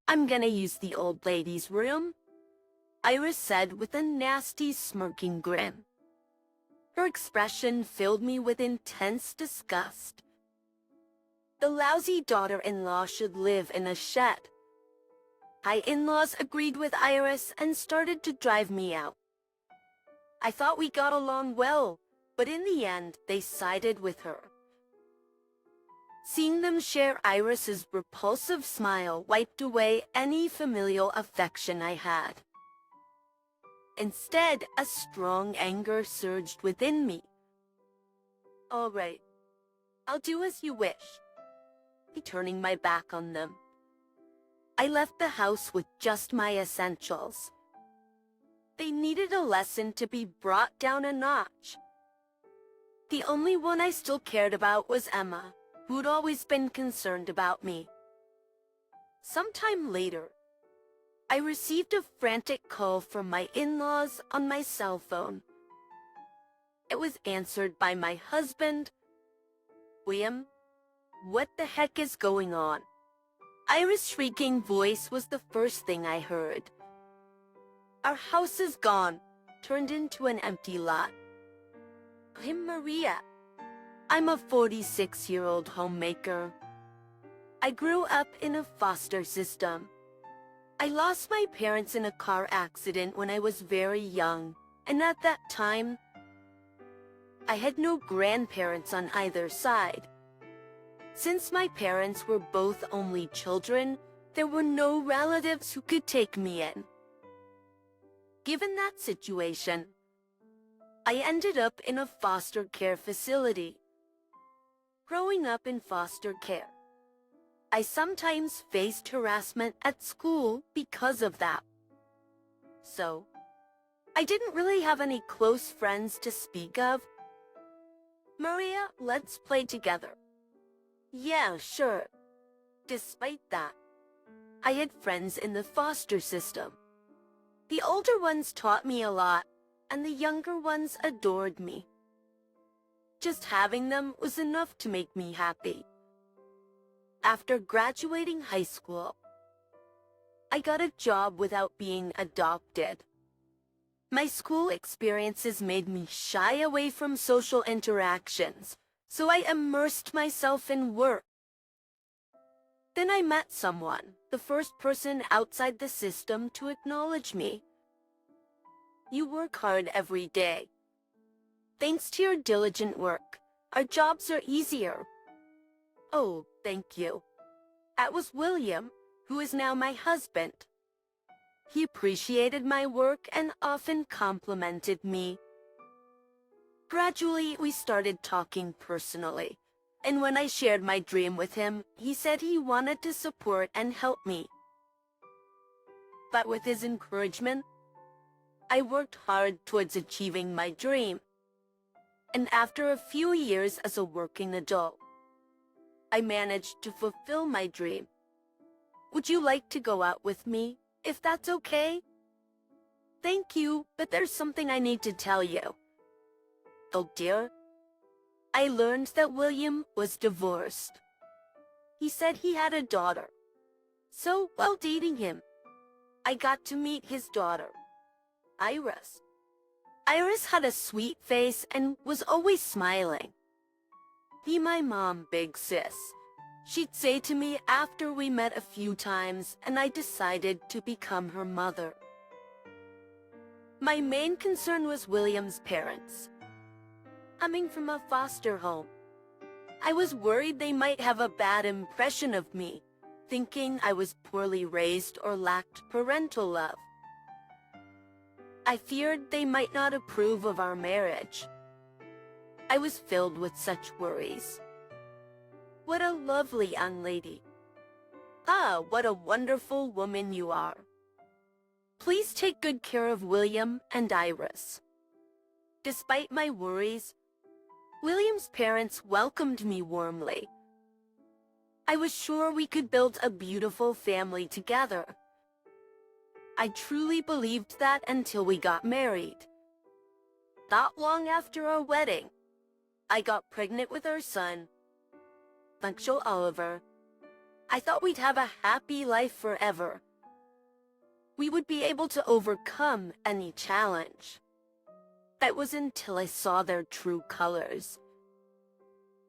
I'm gonna use the old lady's room, Iris said with a nasty smirking grin. Her expression filled me with intense disgust. The lousy daughter-in-law should live in a shed. My in-laws agreed with Iris and started to drive me out. I thought we got along well, but in the end, they sided with her. Seeing them share Iris's repulsive smile wiped away any familial affection I had. Instead, a strong anger surged within me. All right, I'll do as you wish. Turning my back on them, I left the house with just my essentials. They needed a lesson to be brought down a notch. The only one I still cared about was Emma, who'd always been concerned about me. Sometime later, I received a frantic call from my in-laws on my cell phone. It was answered by my husband. William, what the heck is going on? Iris' shrieking voice was the first thing I heard. Our house is gone, turned into an empty lot. I'm Maria. I'm a 46-year-old homemaker. I grew up in a foster system. I lost my parents in a car accident when I was very young, and at that time, I had no grandparents on either side. Since my parents were both only children, there were no relatives who could take me in. Given that situation, I ended up in a foster care facility. Growing up in foster care, I sometimes faced harassment at school because of that. So, I didn't really have any close friends to speak of. Maria, let's play together. Yeah, sure. Despite that, I had friends in the foster system. The older ones taught me a lot, and the younger ones adored me. Just having them was enough to make me happy. After graduating high school, I got a job without being adopted. My school experiences made me shy away from social interactions, so I immersed myself in work. Then I met someone, the first person outside the system to acknowledge me. You work hard every day. Thanks to your diligent work, our jobs are easier. Oh, thank you. That was William, who is now my husband. He appreciated my work and often complimented me. Gradually, we started talking personally, and when I shared my dream with him, he said he wanted to support and help me. But with his encouragement, I worked hard towards achieving my dream. And after a few years as a working adult, I managed to fulfill my dream. Would you like to go out with me, if that's okay? Thank you, but there's something I need to tell you. Oh dear. I learned that William was divorced. He said he had a daughter. So, while dating him, I got to meet his daughter, Iris. Iris had a sweet face and was always smiling. Be my mom, big sis, she'd say to me after we met a few times, and I decided to become her mother. My main concern was William's parents. Coming from a foster home, I was worried they might have a bad impression of me, thinking I was poorly raised or lacked parental love. I feared they might not approve of our marriage. I was filled with such worries. What a lovely young lady. Ah, what a wonderful woman you are. Please take good care of William and Iris. Despite my worries, William's parents welcomed me warmly. I was sure we could build a beautiful family together. I truly believed that until we got married. Not long after our wedding, I got pregnant with our son, Stepchild Oliver, I thought we'd have a happy life forever. We would be able to overcome any challenge. That was until I saw their true colors.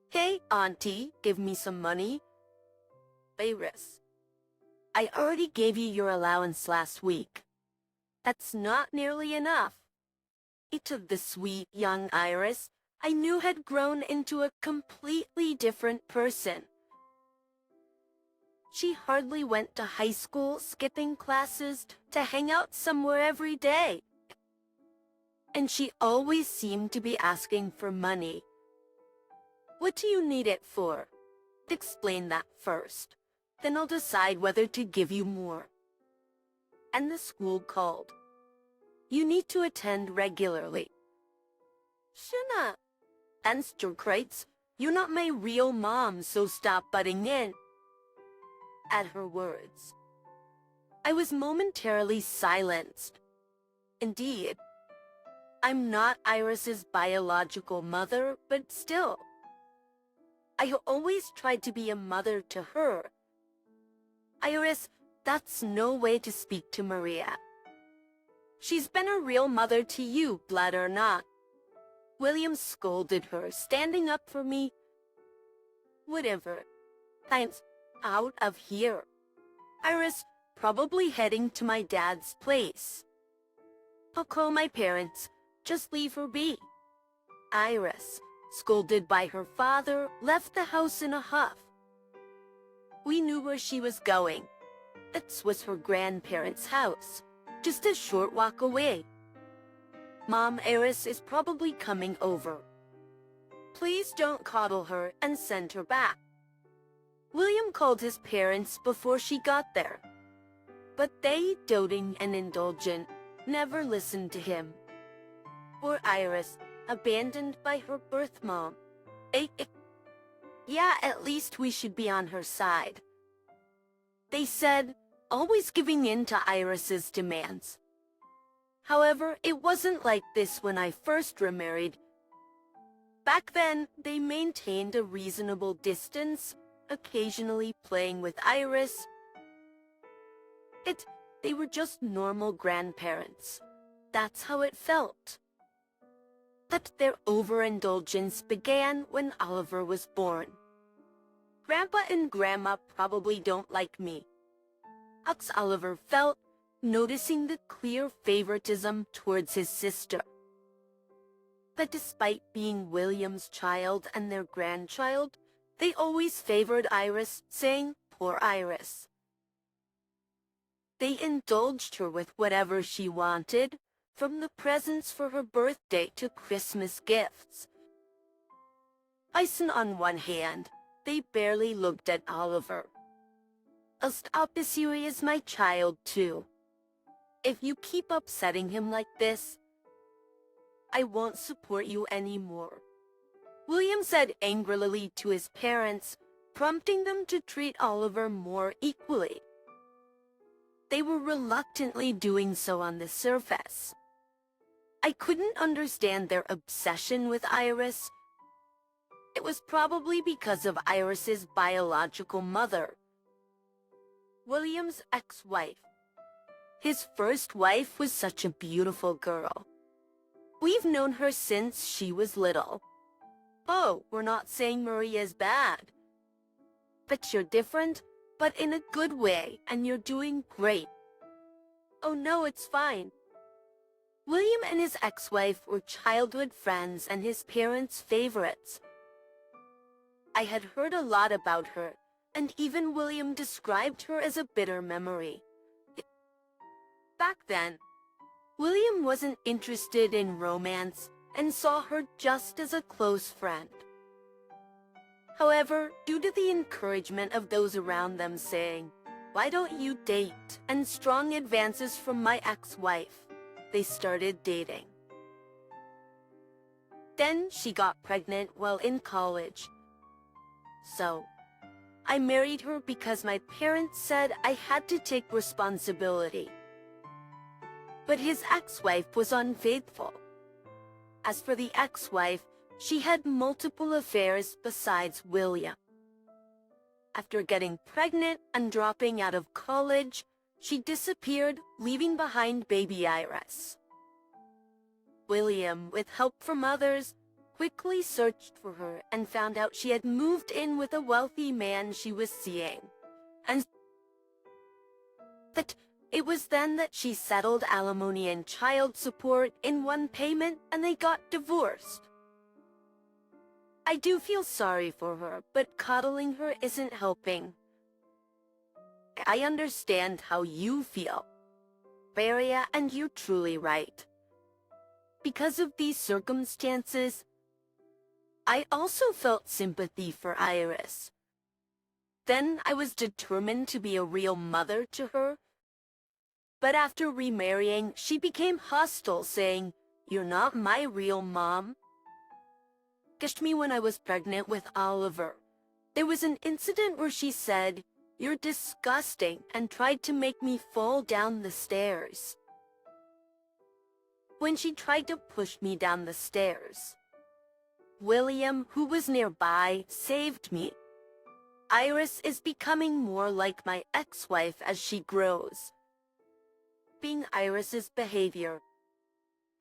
Hey, Auntie, give me some money. Iris, I already gave you your allowance last week. That's not nearly enough. Each of the sweet young Iris I knew had grown into a completely different person. She hardly went to high school, skipping classes to hang out somewhere every day. And she always seemed to be asking for money. What do you need it for? Explain that first. Then I'll decide whether to give you more. And the school called. You need to attend regularly. Shana, answer Kreitz. You're not my real mom, so stop butting in. At her words, I was momentarily silenced. Indeed, I'm not Iris's biological mother, but still, I always tried to be a mother to her. Iris, that's no way to speak to Maria. She's been a real mother to you, blood or not. William scolded her, standing up for me. Whatever. I'm out of here. Iris, probably heading to my dad's place. I'll call my parents. Just leave her be. Iris, scolded by her father, left the house in a huff. We knew where she was going. It was her grandparents' house, just a short walk away. Mom, Iris is probably coming over. Please don't coddle her and send her back. William called his parents before she got there. But they, doting and indulgent, never listened to him. Poor Iris, abandoned by her birth mom. Yeah, at least we should be on her side. They said, always giving in to Iris's demands. However, it wasn't like this when I first remarried. Back then, they maintained a reasonable distance, occasionally playing with Iris. They were just normal grandparents. That's how it felt. But their overindulgence began when Oliver was born. Grandpa and Grandma probably don't like me. Oliver felt, noticing the clear favoritism towards his sister. But despite being William's child and their grandchild, they always favored Iris, saying, poor Iris. They indulged her with whatever she wanted, from the presents for her birthday to Christmas gifts. Bison on one hand, they barely looked at Oliver. I'll stop this you is my child too. If you keep upsetting him like this, I won't support you anymore. William said angrily to his parents, prompting them to treat Oliver more equally. They were reluctantly doing so on the surface. I couldn't understand their obsession with Iris. It was probably because of Iris's biological mother, William's ex-wife. His first wife was such a beautiful girl. We've known her since she was little. Oh, we're not saying Maria's bad. But you're different, but in a good way, and you're doing great. Oh no, it's fine. William and his ex-wife were childhood friends and his parents' favorites. I had heard a lot about her, and even William described her as a bitter memory. Back then, William wasn't interested in romance and saw her just as a close friend. However, due to the encouragement of those around them saying, "Why don't you date?" and strong advances from my ex-wife, they started dating. Then she got pregnant while in college. So, I married her because my parents said I had to take responsibility. But his ex-wife was unfaithful. As for the ex-wife, she had multiple affairs besides William. After getting pregnant and dropping out of college, she disappeared, leaving behind baby Iris. William, with help from others, quickly searched for her and found out she had moved in with a wealthy man she was seeing. And that it was then that she settled alimony and child support in one payment and they got divorced. I do feel sorry for her, but coddling her isn't helping. I understand how you feel, Baria, and you're truly right. Because of these circumstances, I also felt sympathy for Iris. Then I was determined to be a real mother to her. But after remarrying, she became hostile, saying, "You're not my real mom." Kissed me when I was pregnant with Oliver. There was an incident where she said, "You're disgusting," and tried to make me fall down the stairs. When she tried to push me down the stairs, William, who was nearby, saved me. Iris is becoming more like my ex-wife as she grows. Being Iris's behavior,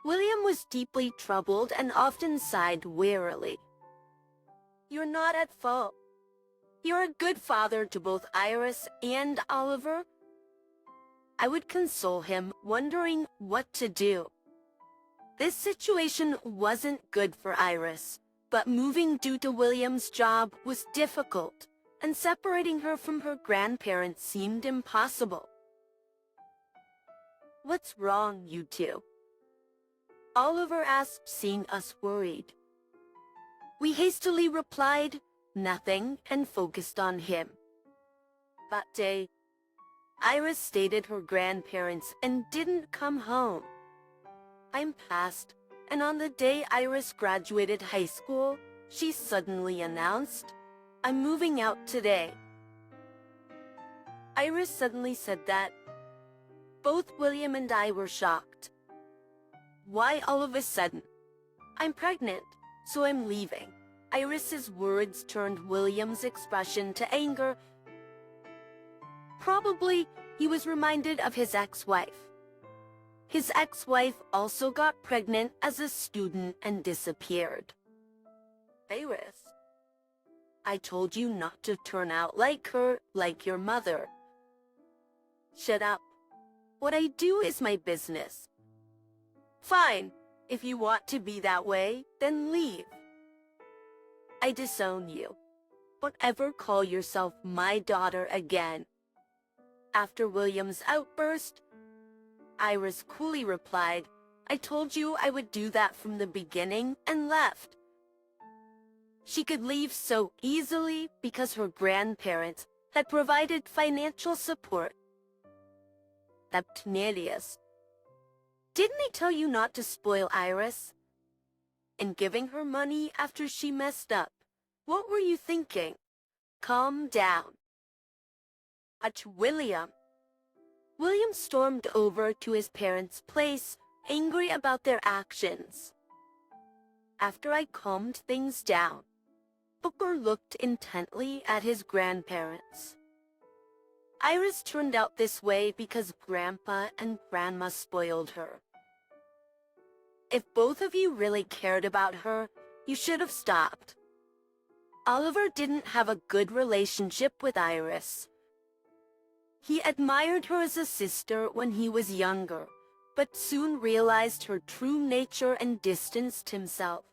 William was deeply troubled and often sighed wearily. "You're not at fault. You're a good father to both Iris and Oliver." I would console him, wondering what to do. This situation wasn't good for Iris, but moving due to William's job was difficult, and separating her from her grandparents seemed impossible. "What's wrong, you two?" Oliver asked, seeing us worried. We hastily replied, "Nothing," and focused on him. That day, Iris stayed at her grandparents' and didn't come home. Time passed, and on the day Iris graduated high school, she suddenly announced, "I'm moving out today." Iris suddenly said that. Both William and I were shocked. "Why all of a sudden?" "I'm pregnant, so I'm leaving." Iris's words turned William's expression to anger. Probably he was reminded of his ex-wife. His ex-wife also got pregnant as a student and disappeared. "Iris, I told you not to turn out like her, like your mother." "Shut up. What I do is my business." "Fine. If you want to be that way, then leave." "I disown you. Don't ever call yourself my daughter again." After William's outburst, Iris coolly replied, "I told you I would do that from the beginning," and left. She could leave so easily because her grandparents had provided financial support. Stepchild. "Didn't I tell you not to spoil Iris?" "In giving her money after she messed up, what were you thinking? Calm down." At William stormed over to his parents' place, angry about their actions. After I calmed things down, Booker looked intently at his grandparents. Iris turned out this way because Grandpa and Grandma spoiled her. If both of you really cared about her, you should have stopped. Oliver didn't have a good relationship with Iris. He admired her as a sister when he was younger, but soon realized her true nature and distanced himself.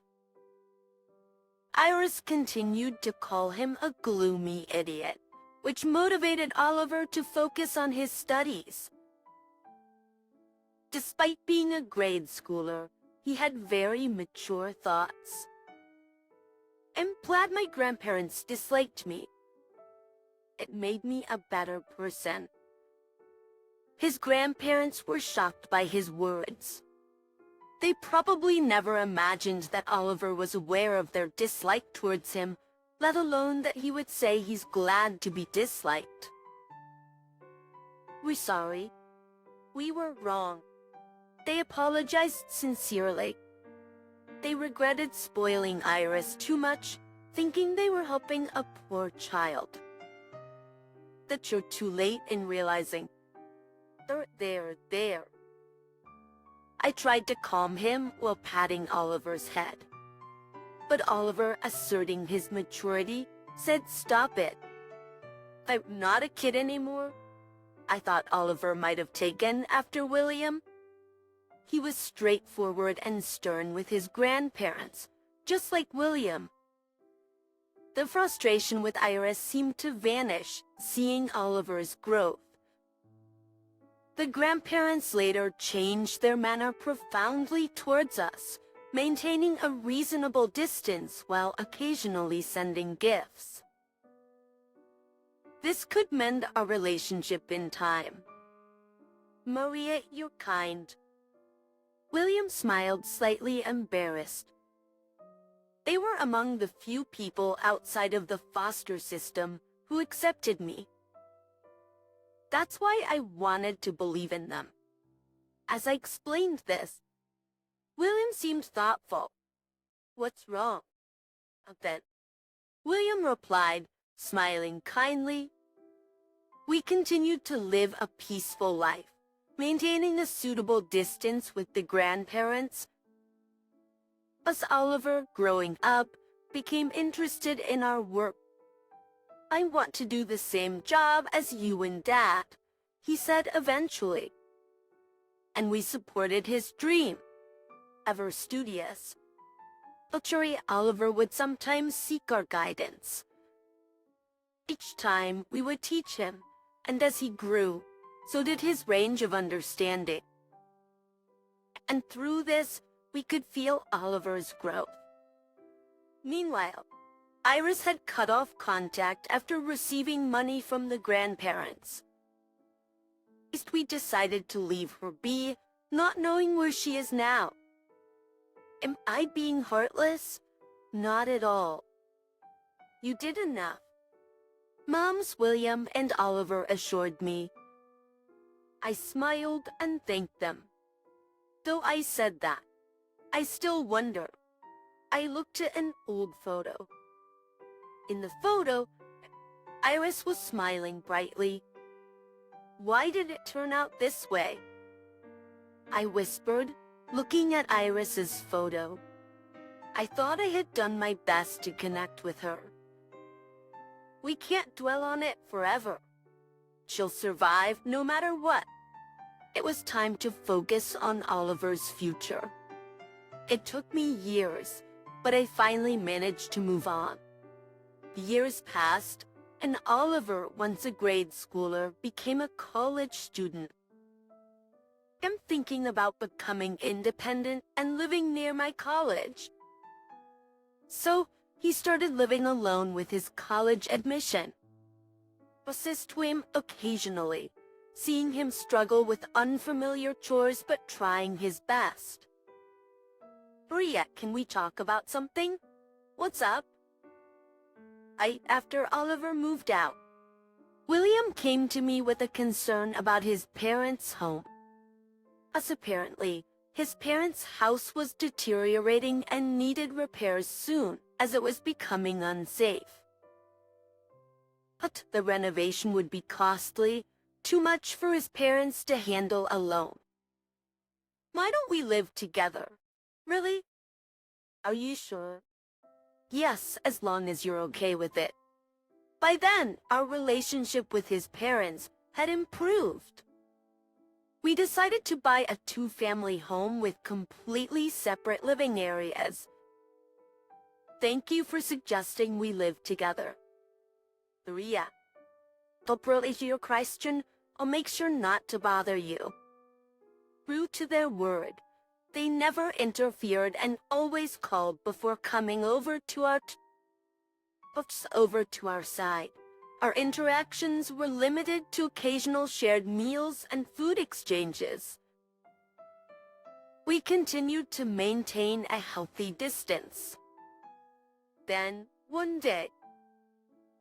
Iris continued to call him a gloomy idiot, which motivated Oliver to focus on his studies. Despite being a grade schooler, he had very mature thoughts. "I'm glad my grandparents disliked me. It made me a better person." His grandparents were shocked by his words. They probably never imagined that Oliver was aware of their dislike towards him, let alone that he would say he's glad to be disliked. "We're sorry. We were wrong." They apologized sincerely. They regretted spoiling Iris too much, thinking they were helping a poor child. that you're too late in realizing. There. I tried to calm him while patting Oliver's head. But Oliver, asserting his maturity, said, "Stop it. I'm not a kid anymore." I thought Oliver might have taken after William. He was straightforward and stern with his grandparents, just like William. The frustration with Iris seemed to vanish, seeing Oliver's growth. The grandparents later changed their manner profoundly towards us, maintaining a reasonable distance while occasionally sending gifts. This could mend our relationship in time. "Maria, you're kind." William smiled, slightly embarrassed. They were among the few people outside of the foster system who accepted me. That's why I wanted to believe in them. As I explained this, William seemed thoughtful. "What's wrong?" Then William replied, smiling kindly. We continued to live a peaceful life, maintaining a suitable distance with the grandparents. As Oliver, growing up, became interested in our work. "I want to do the same job as you and Dad," he said eventually. And we supported his dream. Ever studious, luxury Oliver would sometimes seek our guidance. Each time we would teach him, and as he grew, so did his range of understanding. And through this, we could feel Oliver's growth. Meanwhile, Iris had cut off contact after receiving money from the grandparents. At least we decided to leave her be, not knowing where she is now. Am I being heartless? Not at all. You did enough. Moms William and Oliver assured me. I smiled and thanked them. Though I said that, I still wonder. I looked at an old photo. In the photo, Iris was smiling brightly. Why did it turn out this way? I whispered, looking at Iris's photo. I thought I had done my best to connect with her. We can't dwell on it forever. She'll survive no matter what. It was time to focus on Oliver's future. It took me years, but I finally managed to move on. The years passed, and Oliver, once a grade schooler, became a college student. I'm thinking about becoming independent and living near my college. So, he started living alone with his college admission. Assist to him occasionally, seeing him struggle with unfamiliar chores but trying his best. Maria, can we talk about something? What's up? After Oliver moved out, William came to me with a concern about his parents' home. As apparently, his parents' house was deteriorating and needed repairs soon, as it was becoming unsafe. But the renovation would be costly, too much for his parents to handle alone. Why don't we live together? Really? Are you sure? Yes, as long as you're okay with it. By then, our relationship with his parents had improved. We decided to buy a two-family home with completely separate living areas. Thank you for suggesting we live together. Maria, to relate to your question, I'll make sure not to bother you. True to their word, they never interfered and always called before coming over to our side. Our interactions were limited to occasional shared meals and food exchanges. We continued to maintain a healthy distance. Then, one day,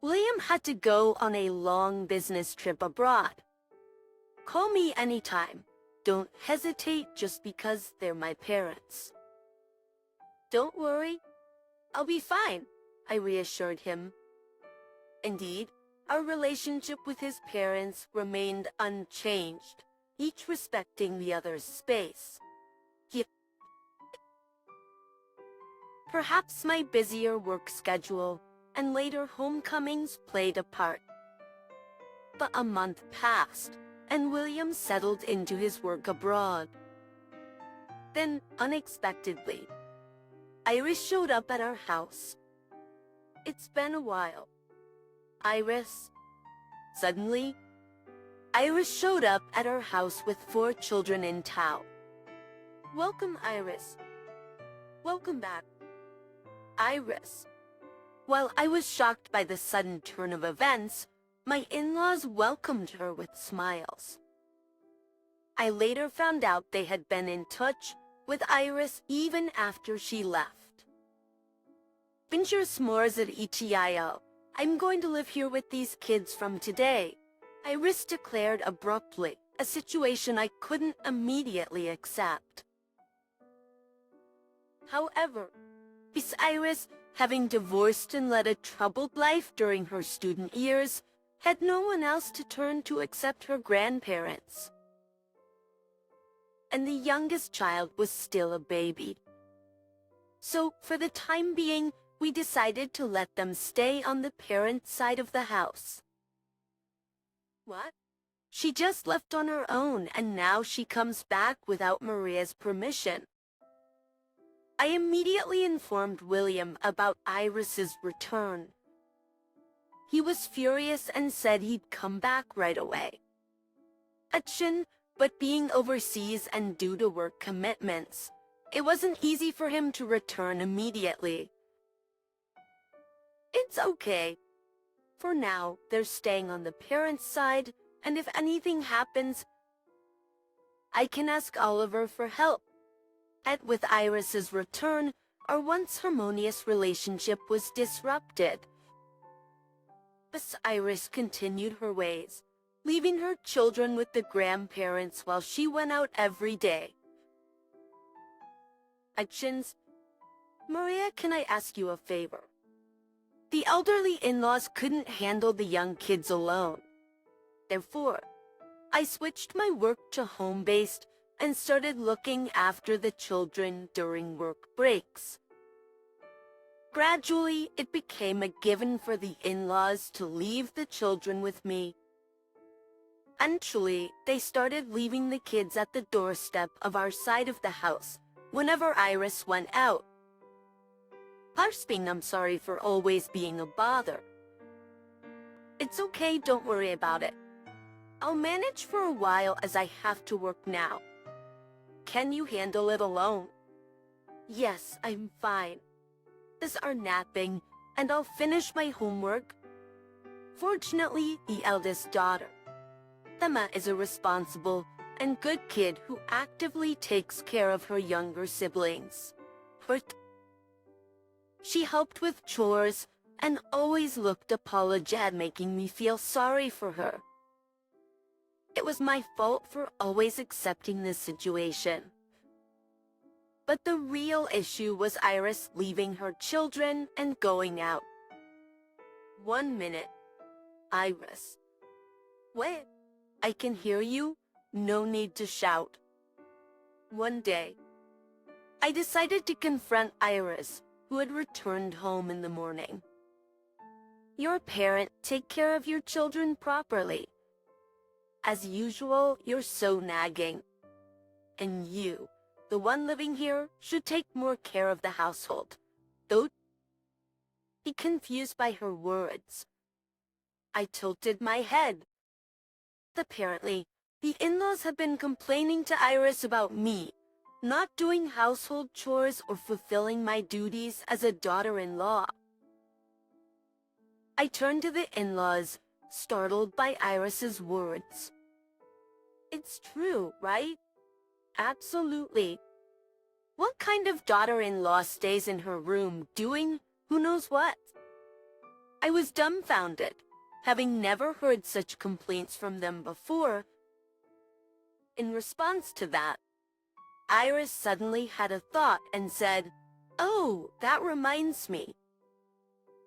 William had to go on a long business trip abroad. Call me anytime. Don't hesitate just because they're my parents. Don't worry, I'll be fine, I reassured him. Indeed, Our relationship with his parents remained unchanged, each respecting the other's space. Perhaps my busier work schedule and later homecomings played a part. But a month passed, and William settled into his work abroad. Then, unexpectedly, Iris showed up at our house. It's been a while. Iris. Suddenly, Iris showed up at our house with 4 children in tow. Welcome, Iris. Welcome back. Iris. While I was shocked by the sudden turn of events, my in-laws welcomed her with smiles. I later found out they had been in touch with Iris even after she left. Pincher s'mores at ETIO. I'm going to live here with these kids from today, Iris declared abruptly, a situation I couldn't immediately accept. However, Iris, having divorced and led a troubled life during her student years, had no one else to turn to except her grandparents. And the youngest child was still a baby. So, for the time being, we decided to let them stay on the parent side of the house. What? She just left on her own, and now she comes back without Maria's permission. I immediately informed William about Iris's return. He was furious and said he'd come back right away. But being overseas and due to work commitments, it wasn't easy for him to return immediately. It's okay. For now, they're staying on the parents' side, and if anything happens, I can ask Oliver for help. With Iris's return, our once harmonious relationship was disrupted. But Iris continued her ways, leaving her children with the grandparents while she went out every day. Maria, can I ask you a favor? The elderly in-laws couldn't handle the young kids alone. Therefore, I switched my work to home-based and started looking after the children during work breaks. Gradually, it became a given for the in-laws to leave the children with me. Eventually, they started leaving the kids at the doorstep of our side of the house whenever Iris went out. I'm sorry for always being a bother. It's okay, don't worry about it. I'll manage for a while as I have to work now. Can you handle it alone? Yes, I'm fine. These are napping, and I'll finish my homework. Fortunately, the eldest daughter, Emma, is a responsible and good kid who actively takes care of her younger siblings. She helped with chores and always looked apologetic, making me feel sorry for her. It was my fault for always accepting this situation. But the real issue was Iris leaving her children and going out. 1 minute. Iris. Wait. I can hear you. No need to shout. One day, I decided to confront Iris, who had returned home in the morning. You're a parent, take care of your children properly. As usual, you're so nagging. And you, the one living here, should take more care of the household. Don't be confused by her words. I tilted my head. Apparently, the in-laws have been complaining to Iris about me, not doing household chores or fulfilling my duties as a daughter-in-law. I turned to the in-laws, startled by Iris's words. It's true, right? Absolutely. What kind of daughter-in-law stays in her room doing who knows what? I was dumbfounded, having never heard such complaints from them before. In response to that, Iris suddenly had a thought and said, "Oh, that reminds me.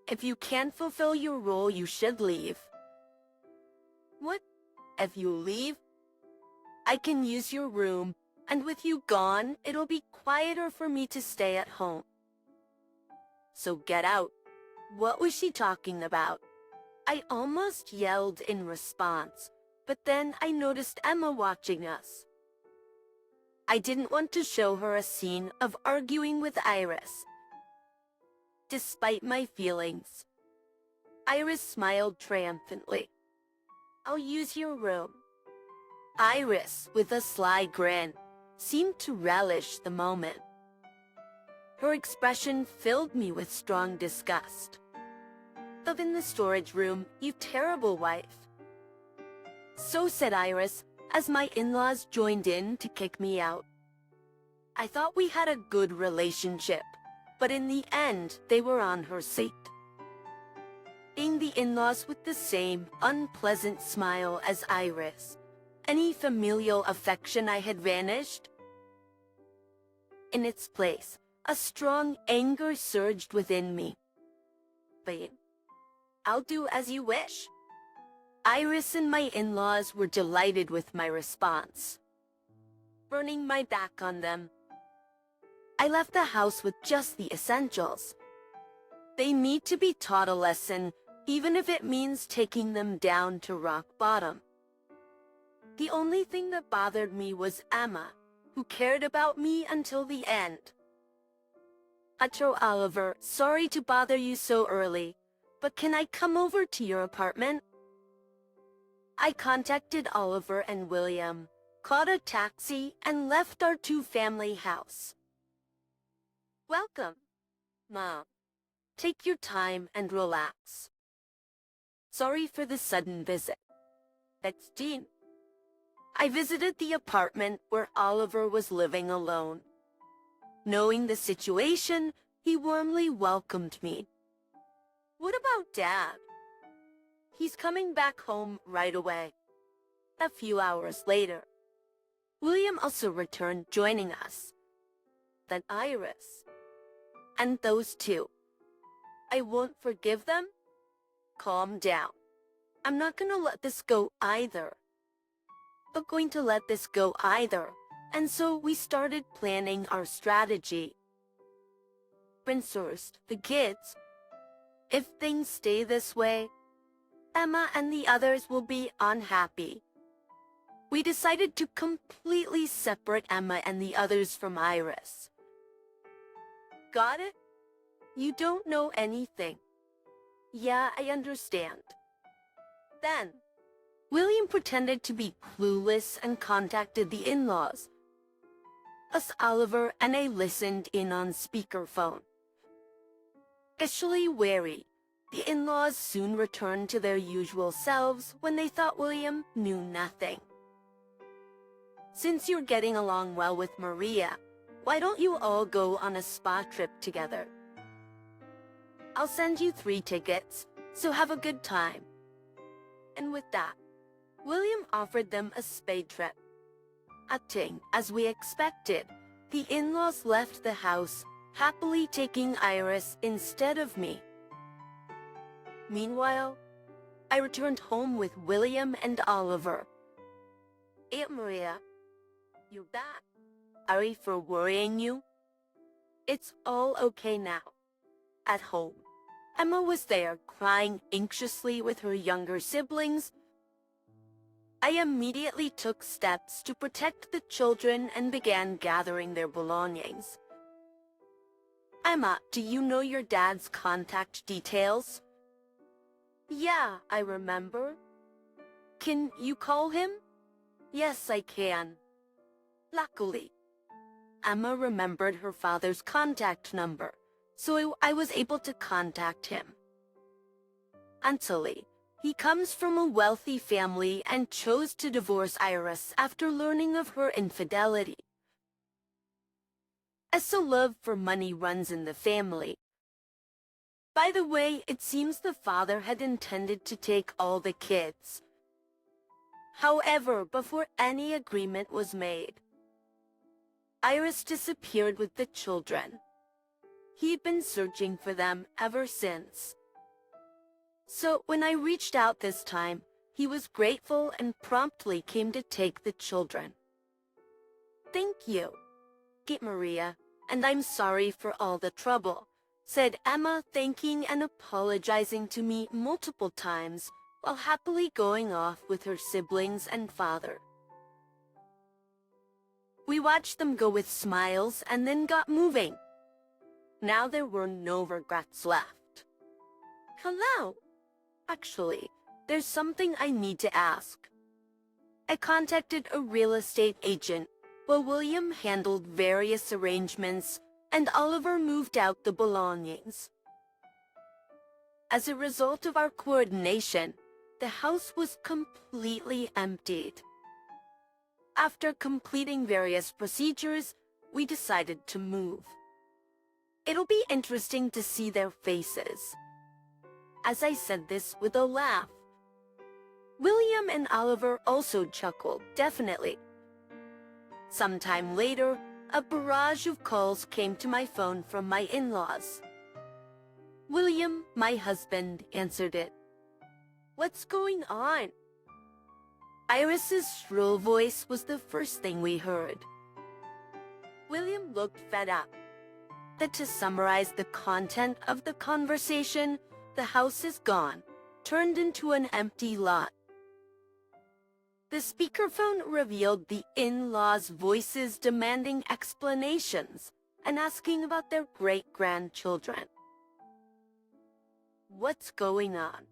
If you can't fulfill your role, you should leave. What if you leave? I can use your room, and with you gone, it'll be quieter for me to stay at home. So get out. What was she talking about? I almost yelled in response, but then I noticed Emma watching us. I didn't want to show her a scene of arguing with Iris. Despite my feelings, Iris smiled triumphantly. I'll use your room. Iris, with a sly grin, seemed to relish the moment. Her expression filled me with strong disgust. Live in the storage room, you terrible wife. So said Iris, as my in-laws joined in to kick me out. I thought we had a good relationship, but in the end, they were on her seat. Seeing the in-laws with the same unpleasant smile as Iris, any familial affection I had vanished. In its place, a strong anger surged within me. But I'll do as you wish. Iris and my in-laws were delighted with my response, turning my back on them. I left the house with just the essentials. They need to be taught a lesson, even if it means taking them down to rock bottom. The only thing that bothered me was Emma, who cared about me until the end. Oliver, sorry to bother you so early, but can I come over to your apartment? I contacted Oliver and William, caught a taxi, and left our two-family house. Welcome, Mom. Take your time and relax. Sorry for the sudden visit. That's Jean. I visited the apartment where Oliver was living alone. Knowing the situation, he warmly welcomed me. What about Dad? He's coming back home right away. A few hours later, William also returned, joining us. Then Iris. And those two. I won't forgive them? Calm down. I'm not gonna let this go either. Not going to let this go either. And so we started planning our strategy. First, the kids. If things stay this way, Emma and the others will be unhappy. We decided to completely separate Emma and the others from Iris. Got it? You don't know anything. Yeah, I understand. Then, William pretended to be clueless and contacted the in-laws. Us, Oliver and I listened in on speakerphone. Especially wary, the in-laws soon returned to their usual selves when they thought William knew nothing. Since you're getting along well with Maria, why don't you all go on a spa trip together? I'll send you 3 tickets, so have a good time. And with that, William offered them a spa trip. Acting as we expected, the in-laws left the house, happily taking Iris instead of me. Meanwhile, I returned home with William and Oliver. Aunt Maria, you're back. Sorry for worrying you. It's all okay now. At home, Emma was there crying anxiously with her younger siblings. I immediately took steps to protect the children and began gathering their belongings. Emma, do you know your dad's contact details? Yeah, I remember. Can you call him? Yes, I can. Luckily, Emma remembered her father's contact number, so I was able to contact him. Anthony, he comes from a wealthy family and chose to divorce Iris after learning of her infidelity. As the love for money runs in the family. By the way, it seems the father had intended to take all the kids. However, before any agreement was made, Iris disappeared with the children. He'd been searching for them ever since. So when I reached out this time, He was grateful and promptly came to take the children. "Thank you, Maria, and I'm sorry for all the trouble," said Emma, thanking and apologizing to me multiple times while happily going off with her siblings and father. We watched them go with smiles and then got moving. Now there were no regrets left. "Hello. Actually, there's something I need to ask." I contacted a real estate agent while William handled various arrangements and Oliver moved out the belongings. As a result of our coordination, the house was completely emptied. After completing various procedures, we decided to move. It'll be interesting to see their faces. As I said this with a laugh. William and Oliver also chuckled, definitely. Sometime later, a barrage of calls came to my phone from my in-laws. William, my husband, answered it. "What's going on?" Iris's shrill voice was the first thing we heard. William looked fed up. But to summarize the content of the conversation, the house is gone, turned into an empty lot. The speakerphone revealed the in-laws' voices demanding explanations and asking about their great-grandchildren. What's going on?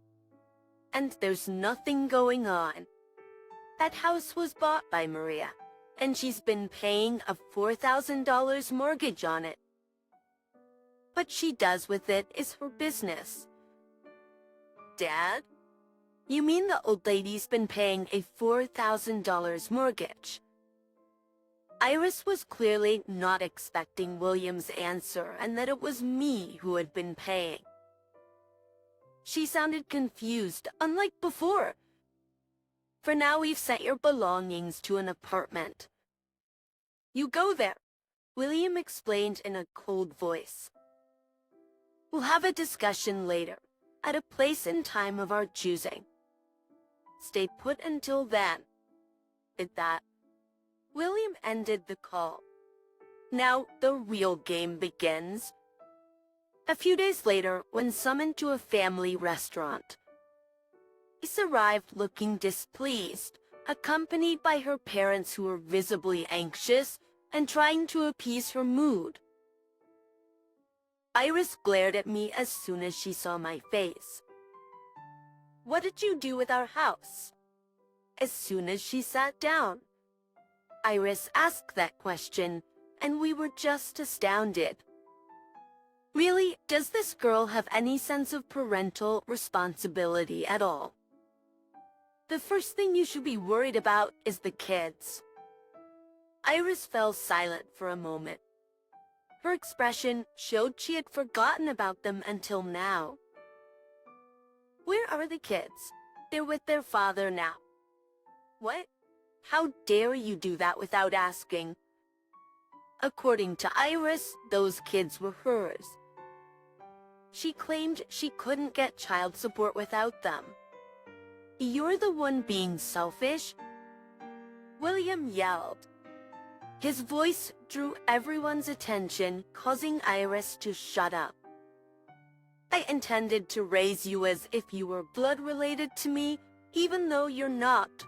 And there's nothing going on. That house was bought by Maria, and she's been paying a $4,000 mortgage on it. What she does with it is her business. Dad? You mean the old lady's been paying a $4,000 mortgage? Iris was clearly not expecting William's answer and that it was me who had been paying. She sounded confused, unlike before. "For now, we've sent your belongings to an apartment." "You go there," William explained in a cold voice. "We'll have a discussion later, at a place and time of our choosing. Stay put until then." With that, William ended the call. Now the real game begins. A few days later, when summoned to a family restaurant, Grace arrived looking displeased, accompanied by her parents who were visibly anxious and trying to appease her mood. Iris glared at me as soon as she saw my face. "What did you do with our house?" As soon as she sat down, Iris asked that question, and we were just astounded. Really, does this girl have any sense of parental responsibility at all? The first thing you should be worried about is the kids. Iris fell silent for a moment. Her expression showed she had forgotten about them until now. "Where are the kids?" "They're with their father now." "What? How dare you do that without asking?" According to Iris, those kids were hers. She claimed she couldn't get child support without them. "You're the one being selfish?" William yelled. His voice drew everyone's attention, causing Iris to shut up. "I intended to raise you as if you were blood-related to me, even though you're not.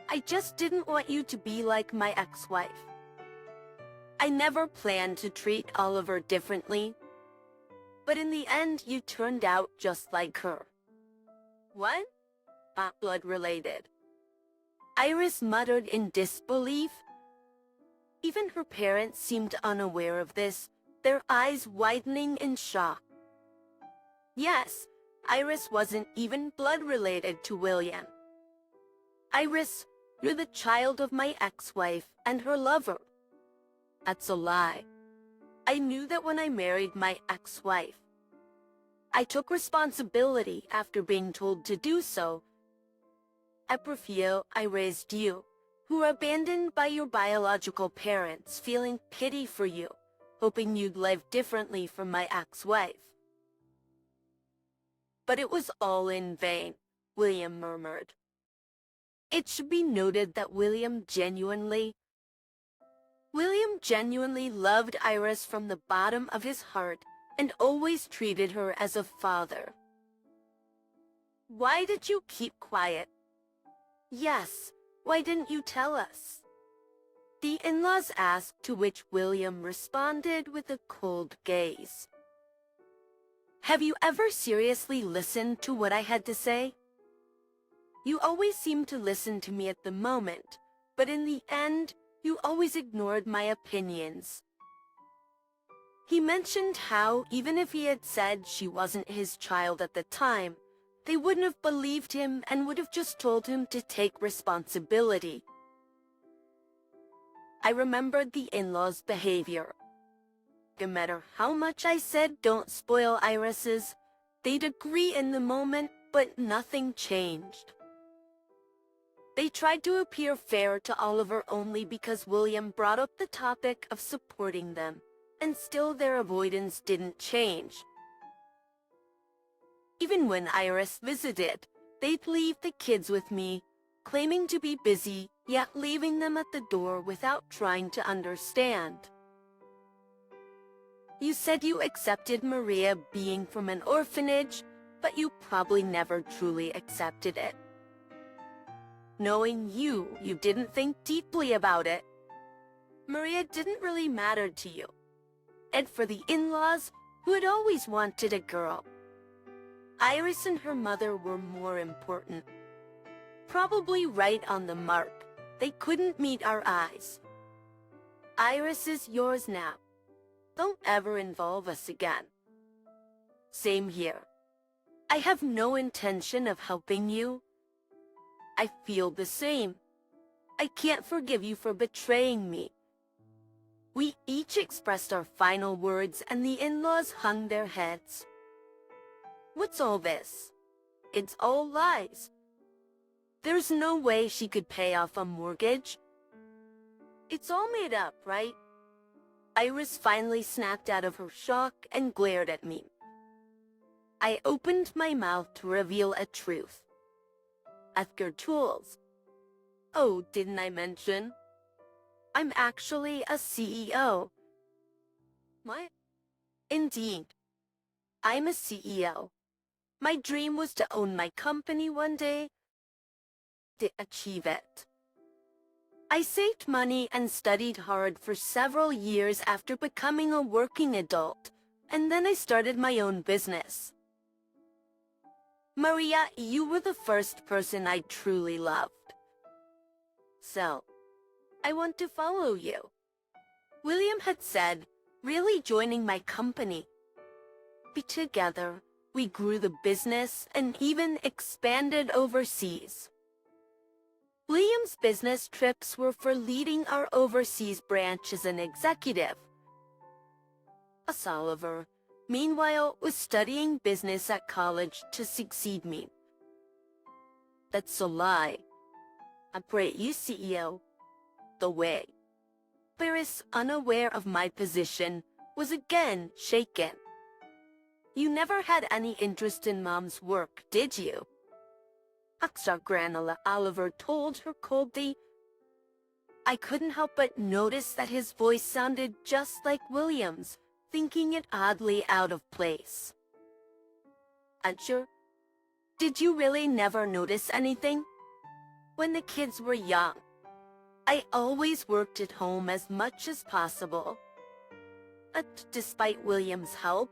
I just didn't want you to be like my ex-wife. I never planned to treat Oliver differently, but in the end you turned out just like her." "What?" "Not blood-related." Iris muttered in disbelief. Even her parents seemed unaware of this, their eyes widening in shock. Yes, Iris wasn't even blood-related to William. "Iris, you're the child of my ex-wife and her lover." That's a lie. I knew that when I married my ex-wife. I took responsibility after being told to do so. At Profio, I raised you, who were abandoned by your biological parents, feeling pity for you, hoping you'd live differently from my ex-wife. But it was all in vain. William murmured. It should be noted that William genuinely loved Iris from the bottom of his heart and always treated her as a father. Why did you keep quiet? Yes, why didn't you tell us? The in-laws asked, to which William responded with a cold gaze. Have you ever seriously listened to what I had to say? You always seemed to listen to me at the moment, but in the end, you always ignored my opinions. He mentioned how, even if he had said she wasn't his child at the time, they wouldn't have believed him and would have just told him to take responsibility. I remembered the in-laws' behavior. No matter how much I said don't spoil Iris's, they'd agree in the moment, but nothing changed. They tried to appear fair to Oliver only because William brought up the topic of supporting them, and still their avoidance didn't change. Even when Iris visited, they'd leave the kids with me, claiming to be busy, yet leaving them at the door without trying to understand. You said you accepted Maria being from an orphanage, but you probably never truly accepted it. Knowing you didn't think deeply about it. Maria didn't really matter to you. And for the in-laws, who had always wanted a girl, Iris and her mother were more important. Probably right on the mark. They couldn't meet our eyes. Iris is yours now. Don't ever involve us again. Same here. I have no intention of helping you. I feel the same. I can't forgive you for betraying me. We each expressed our final words and the in-laws hung their heads. What's all this? It's all lies. There's no way she could pay off a mortgage. It's all made up, right? Iris finally snapped out of her shock and glared at me. I opened my mouth to reveal a truth. After tools. Oh, didn't I mention? I'm actually a CEO. What? Indeed. I'm a CEO. My dream was to own my company one day. To achieve it. I saved money and studied hard for several years after becoming a working adult, and then I started my own business. Maria, you were the first person I truly loved. So, I want to follow you. William had said, really joining my company. Together, we grew the business and even expanded overseas. William's business trips were for leading our overseas branch as an executive. Oliver, meanwhile, was studying business at college to succeed me. That's a lie. I pray you, CEO. The way. Paris, unaware of my position, was again shaken. You never had any interest in Mom's work, did you? Granola, Oliver told her coldly. I couldn't help but notice that his voice sounded just like William's, thinking it oddly out of place. Sure. Did you really never notice anything? When the kids were young, I always worked at home as much as possible. Despite William's help,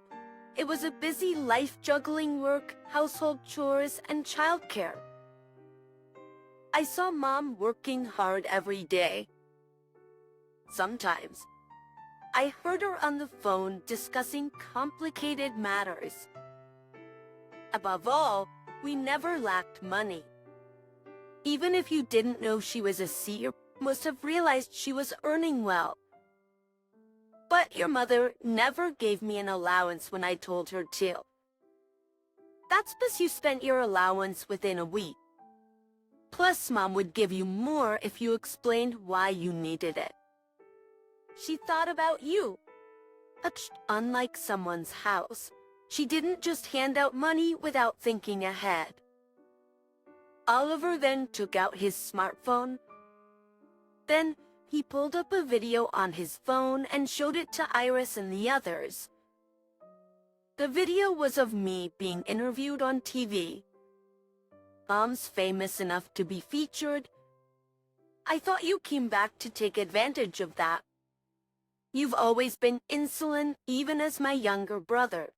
it was a busy life juggling work, household chores, and childcare. I saw Mom working hard every day. Sometimes, I heard her on the phone discussing complicated matters. Above all, we never lacked money. Even if you didn't know she was a CEO, you must have realized she was earning well. But your mother never gave me an allowance when I told her to. That's because you spent your allowance within a week. Plus, Mom would give you more if you explained why you needed it. She thought about you. Unlike someone's house, she didn't just hand out money without thinking ahead. Oliver then took out his smartphone. Then he pulled up a video on his phone and showed it to Iris and the others. The video was of me being interviewed on TV. Mom's famous enough to be featured. I thought you came back to take advantage of that. You've always been insolent, even as my younger brother.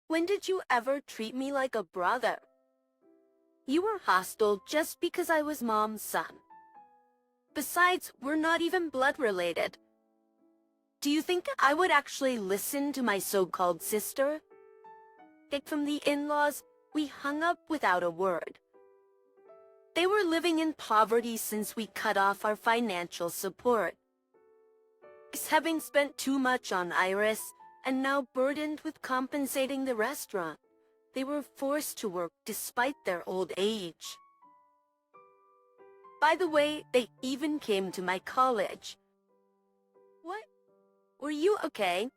When did you ever treat me like a brother? You were hostile just because I was Mom's son. Besides, we're not even blood related. Do you think I would actually listen to my so-called sister? From the in-laws, we hung up without a word. They were living in poverty since we cut off our financial support. Having spent too much on Iris, and now burdened with compensating the restaurant, they were forced to work despite their old age. By the way, they even came to my college. What? Were you okay?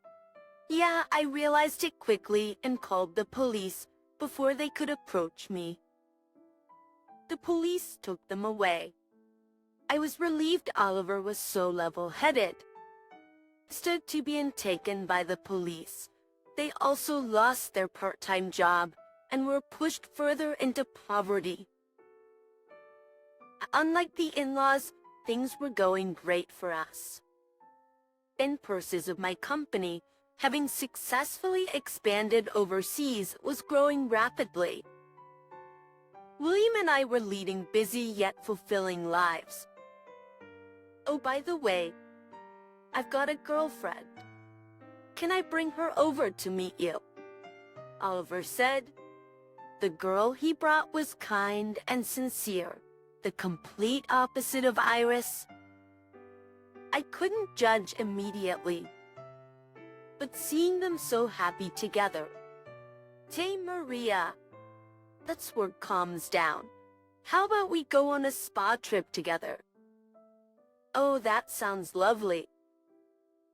Yeah, I realized it quickly and called the police before they could approach me. The police took them away. I was relieved Oliver was so level-headed. Instead to being taken by the police, they also lost their part-time job and were pushed further into poverty. Unlike the in-laws, things were going great for us. The purses of my company, having successfully expanded overseas, was growing rapidly. William and I were leading busy yet fulfilling lives. Oh, by the way, I've got a girlfriend. Can I bring her over to meet you? Oliver said. The girl he brought was kind and sincere, the complete opposite of Iris. I couldn't judge immediately, but seeing them so happy together. Hey, Maria, let's work calms down. How about we go on a spa trip together? Oh, that sounds lovely.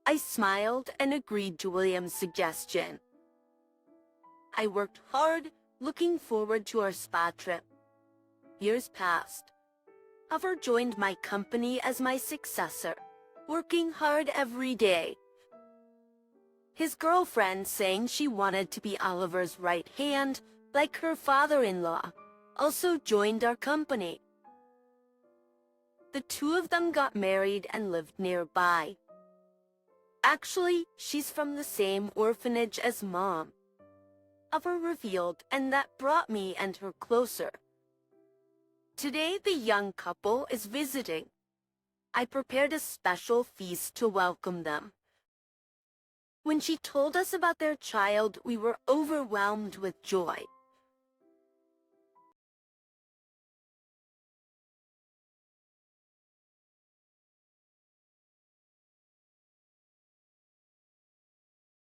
I smiled and agreed to William's suggestion. I worked hard, looking forward to our spa trip. Years passed. Oliver joined my company as my successor, working hard every day. His girlfriend, saying she wanted to be Oliver's right hand, like her father-in-law, also joined our company. The two of them got married and lived nearby. Actually, she's from the same orphanage as Mom. Oliver revealed, and that brought me and her closer. Today, the young couple is visiting. I prepared a special feast to welcome them. When she told us about their child, we were overwhelmed with joy.